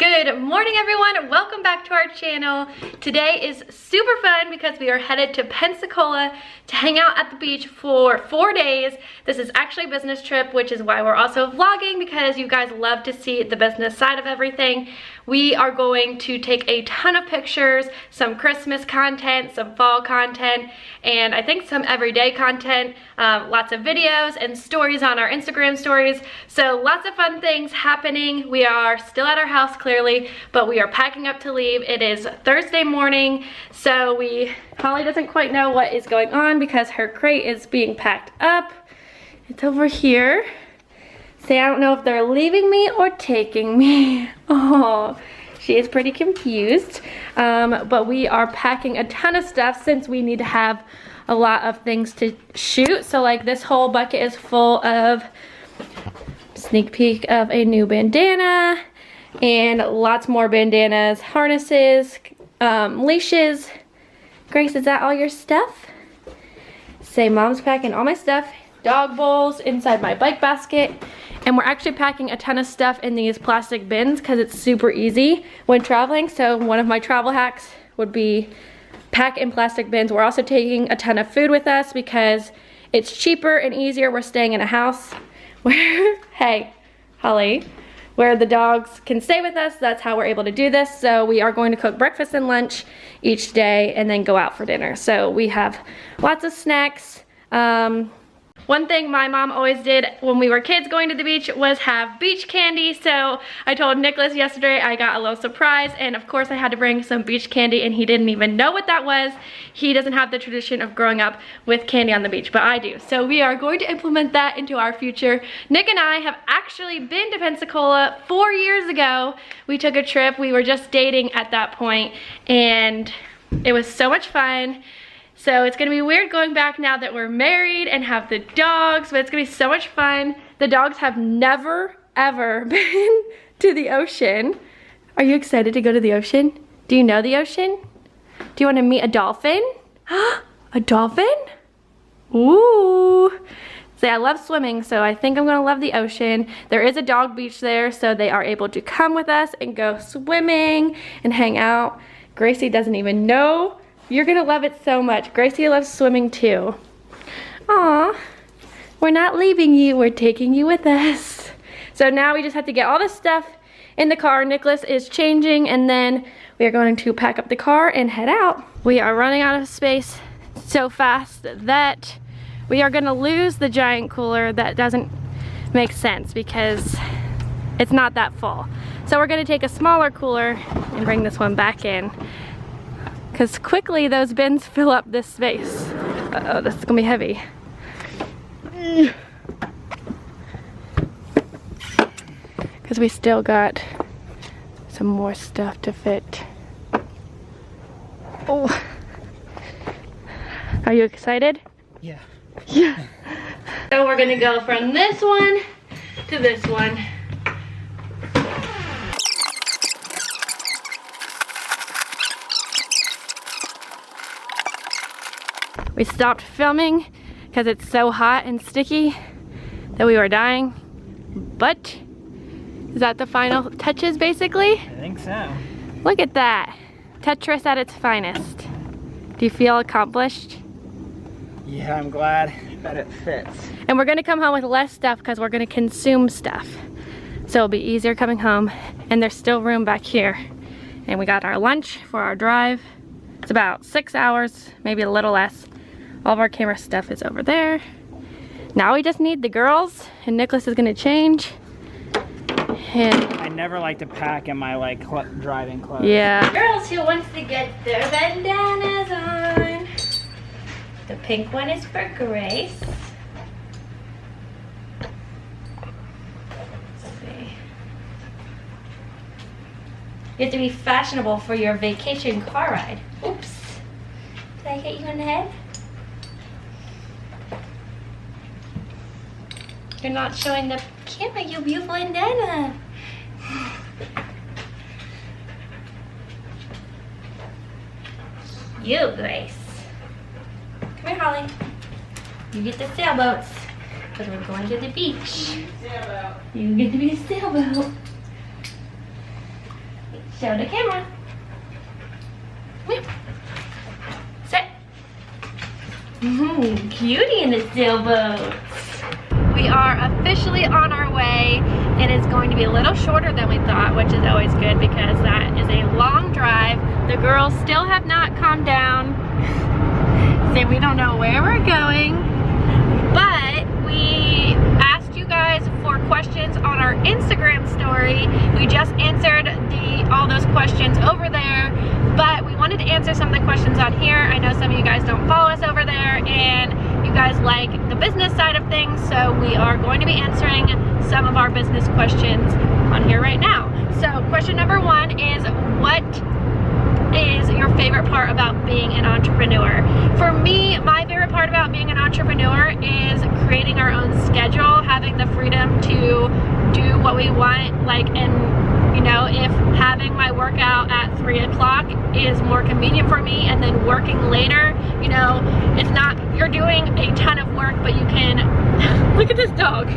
Good morning, everyone. Welcome back to our channel. Today is super fun because we are headed to Pensacola to hang out at the beach for 4 days. This is actually a business trip, which is why we're also vlogging, because you guys love to see the business side of everything. We are going to take a ton of pictures, some Christmas content, some fall content, and I think some everyday content, lots of videos and stories on our Instagram stories. So lots of fun things happening. We are still at our house clearly, but we are packing up to leave. It is Thursday morning, so Holly doesn't quite know what is going on because her crate is being packed up. It's over here. See, I don't know if they're leaving me or taking me. Oh, she is pretty confused. But we are packing a ton of stuff since we need to have a lot of things to shoot. So like this whole bucket is full of sneak peek of a new bandana and lots more bandanas, harnesses, leashes. Grace, is that all your stuff? Say, Mom's packing all my stuff. Dog bowls inside my bike basket. And we're actually packing a ton of stuff in these plastic bins because it's super easy when traveling. So one of my travel hacks would be pack in plastic bins. We're also taking a ton of food with us because it's cheaper and easier. We're staying in a house where, hey, Holly, where the dogs can stay with us. That's how we're able to do this. So we are going to cook breakfast and lunch each day and then go out for dinner. So we have lots of snacks. One thing my mom always did when we were kids going to the beach was have beach candy. So I told Nicholas yesterday I got a little surprise, and of course I had to bring some beach candy, and he didn't even know what that was. He doesn't have the tradition of growing up with candy on the beach, but I do. So we are going to implement that into our future. Nick and I have actually been to Pensacola 4 years ago. We took a trip. We were just dating at that point, and it was so much fun. So it's gonna be weird going back now that we're married and have the dogs, but it's gonna be so much fun. The dogs have never, ever been to the ocean. Are you excited to go to the ocean? Do you know the ocean? Do you wanna meet a dolphin? A dolphin? Ooh. See, I love swimming, so I think I'm gonna love the ocean. There is a dog beach there, so they are able to come with us and go swimming and hang out. Gracie doesn't even know. You're gonna love it so much. Gracie loves swimming too. Aw, we're not leaving you, we're taking you with us. So now we just have to get all this stuff in the car. Nicholas is changing, and then we are going to pack up the car and head out. We are running out of space so fast that we are gonna lose the giant cooler. That doesn't make sense because it's not that full. So we're gonna take a smaller cooler and bring this one back in, because quickly those bins fill up this space. Uh-oh, this is gonna be heavy. Because we still got some more stuff to fit. Oh. Are you excited? Yeah. Yeah. So we're gonna go from this one to this one. We stopped filming because it's so hot and sticky that we were dying. But is that the final touches basically? I think so. Look at that. Tetris at its finest. Do you feel accomplished? Yeah, I'm glad that it fits. And we're gonna come home with less stuff because we're gonna consume stuff. So it'll be easier coming home. And there's still room back here. And we got our lunch for our drive. It's about 6 hours, maybe a little less. All of our camera stuff is over there. Now we just need the girls, and Nicholas is gonna change. And I never like to pack in my driving clothes. yeah. Girls who wants to get their bandanas on. The pink one is for Grace. Let's see. You have to be fashionable for your vacation car ride. Oops. Did I hit you in the head? You're not showing the camera, you beautiful bandana. You, Grace. Come here, Holly. You get the sailboats, because we're going to the beach. You get to be a sailboat. Show the camera. Come here. Sit. Cutie in the sailboat. We are officially on our way. It is going to be a little shorter than we thought, which is always good because that is a long drive. The girls still have not calmed down. So we don't know where we're going, but we asked you guys for questions on our Instagram story. We just answered all those questions over there, but we wanted to answer some of the questions on here. I know some of you guys don't follow us over there and you guys like the business side of things, so we are going to be answering some of our business questions on here right now. So question number 1 is, what is your favorite part about being an entrepreneur? For me, my favorite part about being an entrepreneur is creating our own schedule, having the freedom to do what we want, like, and you know, if having my workout at 3 o'clock is more convenient for me and then working later, you know, it's not, you're doing a ton of work, but you can, look at this dog.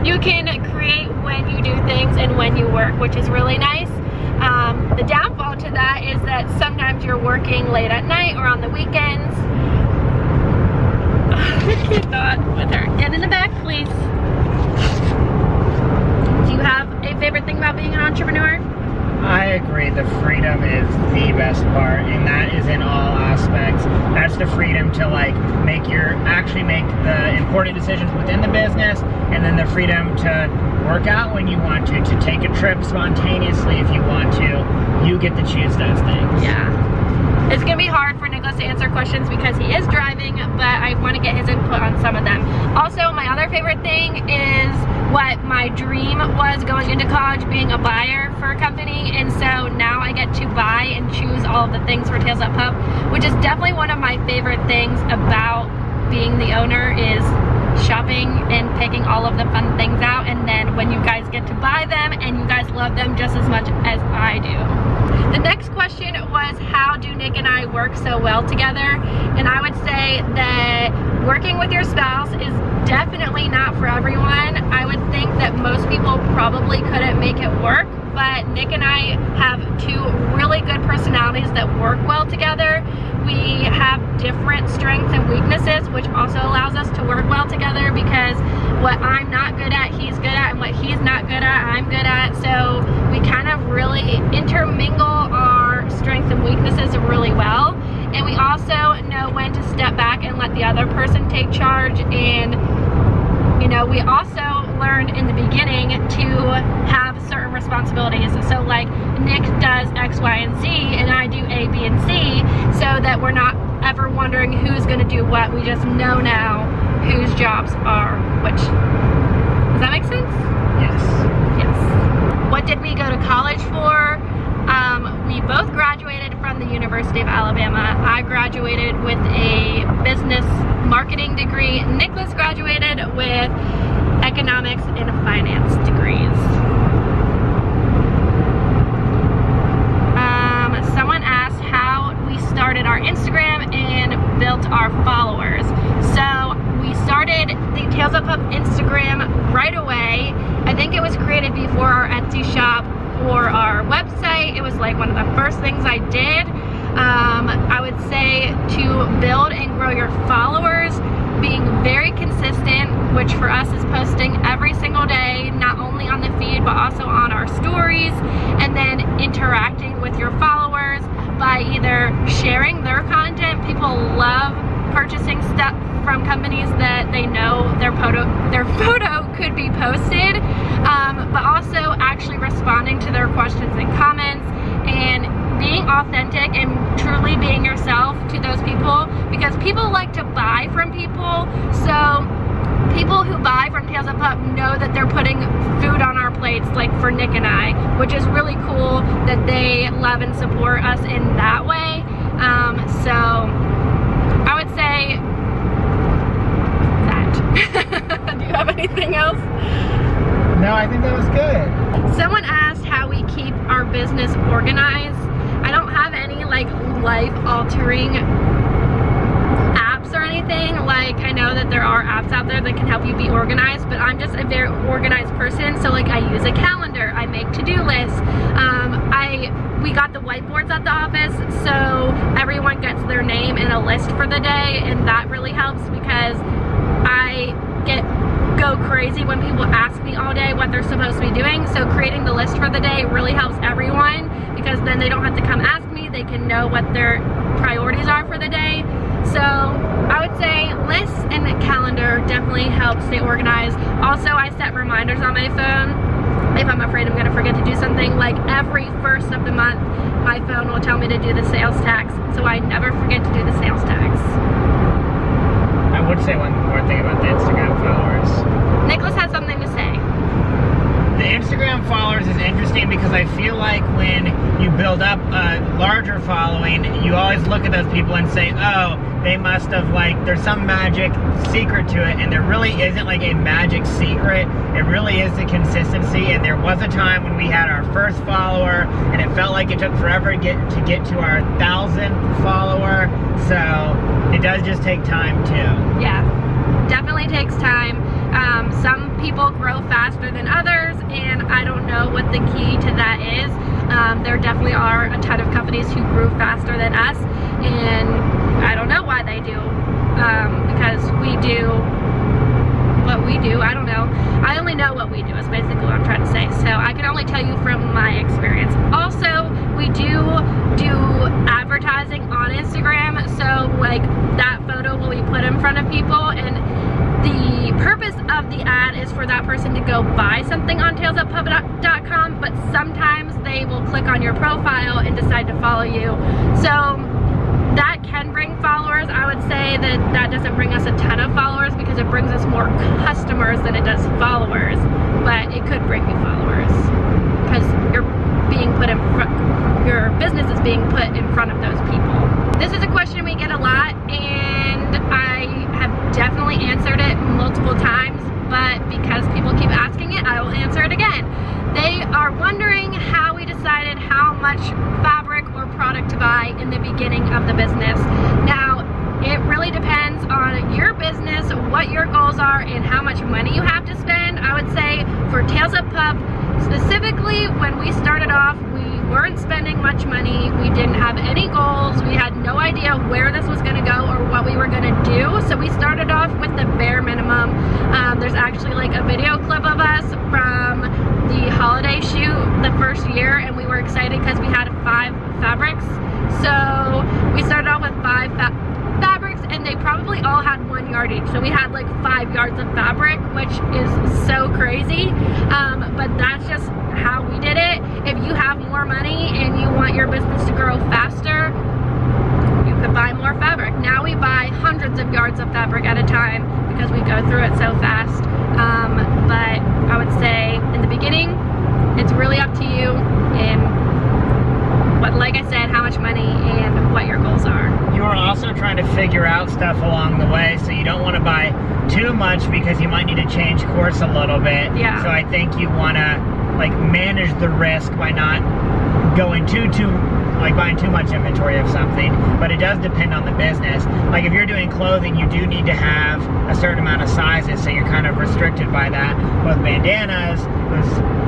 You can create when you do things and when you work, which is really nice. The downfall to that is that sometimes you're working late at night or on the weekends. Cute dog with her. Get in the back, please. Do you have a favorite thing about being an entrepreneur? I agree, the freedom is the best part, and that is in all aspects. That's the freedom to actually make the important decisions within the business, and then the freedom to work out when you want to take a trip spontaneously if you want to. You get to choose those things. Yeah. It's gonna be hard for Nicholas to answer questions because he is driving, but I want to get his input on some of them. Also, my other favorite thing is what my dream was going into college, being a buyer for a company, and so now I get to buy and choose all of the things for Tails Up Pup, which is definitely one of my favorite things about being the owner, is shopping and picking all of the fun things out, and then when you guys get to buy them and you guys love them just as much as I do. The next question was, how do Nick and I work so well together? And I would say that working with your spouse is definitely not for everyone. I would think that most people probably couldn't make it work, but Nick and I have 2 really good personalities that work well together. We have different strengths and weaknesses, which also allows us to work well together, because what I'm not good at, he's good at, and what he's not good at, I'm good at. So we kind of really intermingle our strengths and weaknesses really well. And we also know when to step back and let the other person take charge. And you know, we also learned in the beginning to have certain responsibilities. So like Nick does X, Y, and Z, and I do A, B, and C, so that we're not ever wondering who's gonna do what. We just know now whose jobs are which. Does that make sense? Yes. Yes. What did we go to college for? We both graduated from the University of Alabama. I graduated with a business marketing degree. Nicholas graduated with economics and finance degrees. Someone asked how we started our Instagram and built our followers. So we started the Tails Up Pup Instagram right away. I think it was created before our Etsy shop or our website. It was like one of the first things I did. I would say to build and grow your followers, being very consistent, which for us is posting every single day, not only on the feed but also on our stories, and then interacting with your followers by either sharing their content. People love purchasing stuff from companies that they know their photo could be posted, but also actually responding to their questions and comments, and being authentic and truly being yourself to those people, because people like to buy from people. So people who buy from Tails Up Pup know that they're putting food on our plates, like for Nick and I, which is really cool that they love and support us in that way. So I would say that. Do you have anything else? No, I think that was good. Someone asked how we keep our business organized. I don't have any like life-altering apps or anything. Like, I know that there are apps out there that can help you be organized, but I'm just a very organized person. So like, I use a calendar, I make to-do lists, I we got the whiteboards at the office, so everyone gets their name and a list for the day, and that really helps because I go crazy when people ask me all day what they're supposed to be doing. So creating the list for the day really helps everyone, because then they don't have to come ask me, they can know what their priorities are for the day. So I would say lists and a calendar definitely help stay organized. Also, I set reminders on my phone if I'm afraid I'm gonna forget to do something. Like every first of the month, my phone will tell me to do the sales tax, so I never forget to do the sales tax. I would say one more thing about the Instagram followers. Nicholas has something to say. The Instagram followers is interesting because I feel like when you build up a larger following, you always look at those people and say, oh, they must have, like, there's some magic secret to it, and there really isn't like a magic secret. It really is the consistency, and there was a time when we had our first follower and it felt like it took forever to get to our 1,000th follower, so it does just take time too. Yeah, definitely takes time. Some people grow faster than others, and I don't know what the key to that is. There definitely are a ton of companies who grew faster than us, and I don't know why they do, because we do what we do. I don't know. I only know what we do is basically what I'm trying to say. So I can only tell you from my experience. Also, we do advertising on Instagram, so like that photo will be put in front of people, and the purpose of the ad is for that person to go buy something on tailsuppup.com, but sometimes they will click on your profile and decide to follow you. So that can bring followers. I would say that that doesn't bring us a ton of followers because it brings us more customers than it does followers, but it could bring you followers because you're being put in front, your business is being put in front of those people. This is a question we get a lot, and I have definitely answered it multiple times, but because people keep asking it, I will answer it again. They are wondering how we decided how much fabric or product to buy in the beginning of the business. Now, it really depends on your business, what your goals are, and how much money you have to spend. I would say for Tails Up Pup, specifically when we started off, we weren't spending much money. We didn't have any goals. We had no idea where this was gonna go or what we were gonna do. So we started off with the bare minimum. There's actually like a video clip of us from the holiday shoot the first year, and we were excited because we had 5 fabrics. So we started off with 5 fabrics, and they probably all had 1 yard each. So we had like 5 yards of fabric, which is so crazy. But that's just how we did it. If you have more money and you want your business to grow faster, you could buy more fabric. Now we buy hundreds of yards of fabric at a time because we go through it so fast. But I would say in the beginning, it's really up to you, and what, like I said, how much money and what your goals are. You are also trying to figure out stuff along the way, so you don't want to buy too much because you might need to change course a little bit. Yeah. So I think you want to like manage the risk by not going like buying too much inventory of something, but it does depend on the business. Like if you're doing clothing, you do need to have a certain amount of sizes, so you're kind of restricted by that. With bandanas,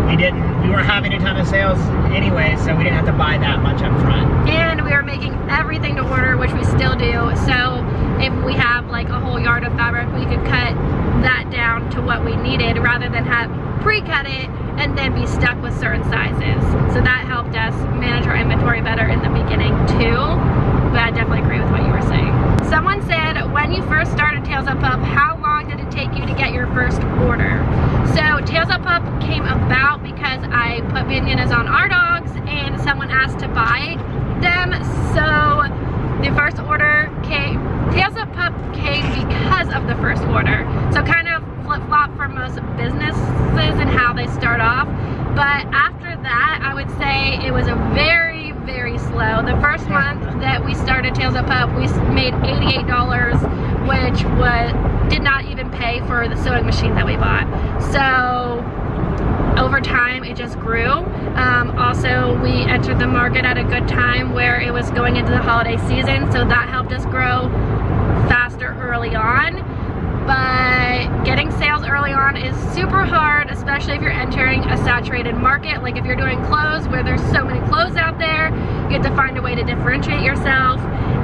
we weren't having a ton of sales anyway, so we didn't have to buy that much up front. And we were making everything to order, which we still do. So if we have like a whole yard of fabric, we could cut that down to what we needed rather than have pre-cut it and then be stuck with certain sizes. So that helped us manage our inventory better in the beginning too. But I definitely agree with what you were saying. Someone said, when you first started Tails Up Pup, how long did it take you to get your first order? So Tails Up Pup came about because I put bandanas on our dogs and someone asked to buy them. So the first order came, Tails Up Pup came because of the first order. So kind of flip-flop for most businesses and how they start off. But after that, I would say it was a very, very slow. The first month that we started Tails Up Pup, we made $88, which did not even pay for the sewing machine that we bought. So over time, it just grew. Also, we entered the market at a good time where it was going into the holiday season, so that helped us grow faster early on. But getting sales early on is super hard, especially if you're entering a saturated market. Like if you're doing clothes where there's so many clothes out there, differentiate yourself.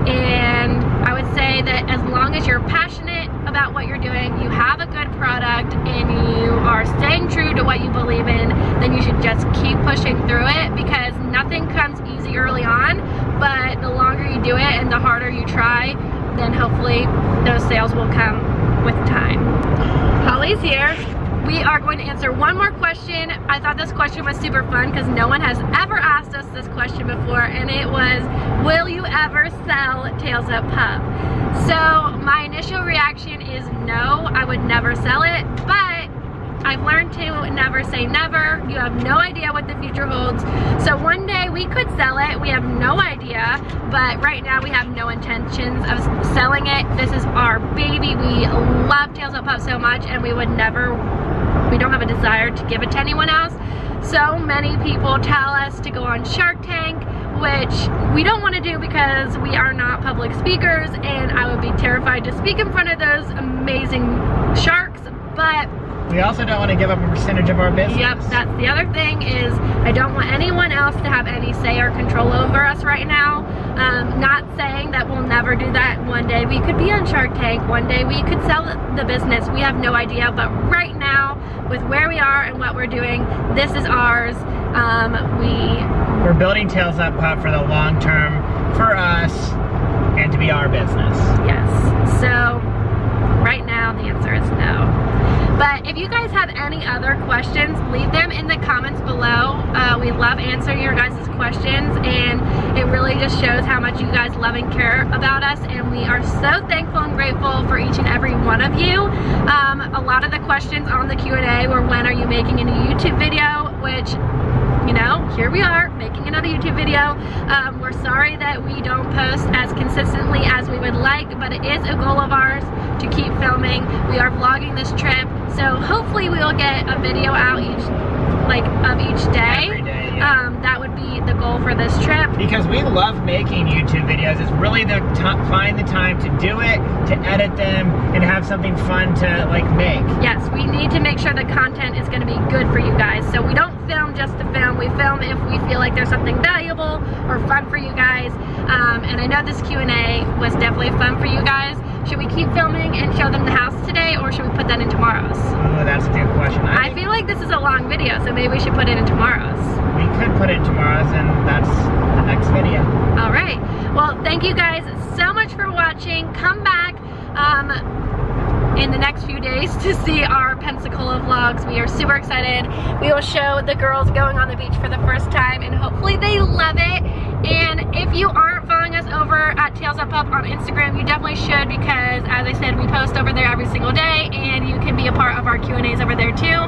And I would say that as long as you're passionate about what you're doing, you have a good product, and you are staying true to what you believe in, then you should just keep pushing through it, because nothing comes easy early on, but the longer you do it and the harder you try, then hopefully those sales will come with time. Holly's here. We are going to answer one more question. I thought this question was super fun because no one has ever asked us this question before, and it was, will you ever sell Tails Up Pup? So my initial reaction is no, I would never sell it, but I've learned to never say never. You have no idea what the future holds. So one day we could sell it. We have no idea, but right now we have no intentions of selling it. This is our baby. We love Tails Up Pup so much, and we don't have a desire to give it to anyone else. So many people tell us to go on Shark Tank, which we don't want to do because we are not public speakers, and I would be terrified to speak in front of those amazing sharks, but we also don't want to give up a percentage of our business. Yep, that's the other thing, is I don't want anyone else to have any say or control over us right now. Not saying that we'll never do that. One day we could be on Shark Tank, one day we could sell the business, we have no idea, but right now, with where we are and what we're doing, this is ours. We're building Tails Up Pup for the long term, for us, and to be our business. Yes, so right now the answer is no. But if you guys have any other questions, leave them in the comments below. We love answering your guys' questions, and it really just shows how much you guys love and care about us, and we are so thankful and grateful for each and every one of you. A lot of the questions on the Q&A were, when are you making a new YouTube video, which, you know, here we are making another YouTube video. We're sorry that we don't post as consistently as we would like, but it is a goal of ours to keep filming. We are vlogging this trip, so hopefully we will get a video out of each day. Every day, yeah. That would be the goal for this trip. Because we love making YouTube videos. It's really find the time to do it, to edit them, and have something fun to make. Yes, we need to make sure the content is going to be good for you guys. So we don't film just to film. We film if we feel like there's something valuable or fun for you guys. And I know this Q&A was definitely fun for you guys. Should we keep filming and show them the house today, or should we put that in tomorrow's? Oh, that's a good question. I feel like this is a long video, so maybe we should put it in tomorrow's. We could put it in tomorrow's, and that's the next video. All right. Well, thank you guys so much for watching. Come back in the next few days to see our Pensacola vlogs. We are super excited. We will show the girls going on the beach for the first time, and hopefully they love it. And if you aren't following us over at Tails Up Pup on Instagram, you definitely should, because as I said, we post over there every single day, and you can be a part of our Q&As over there too.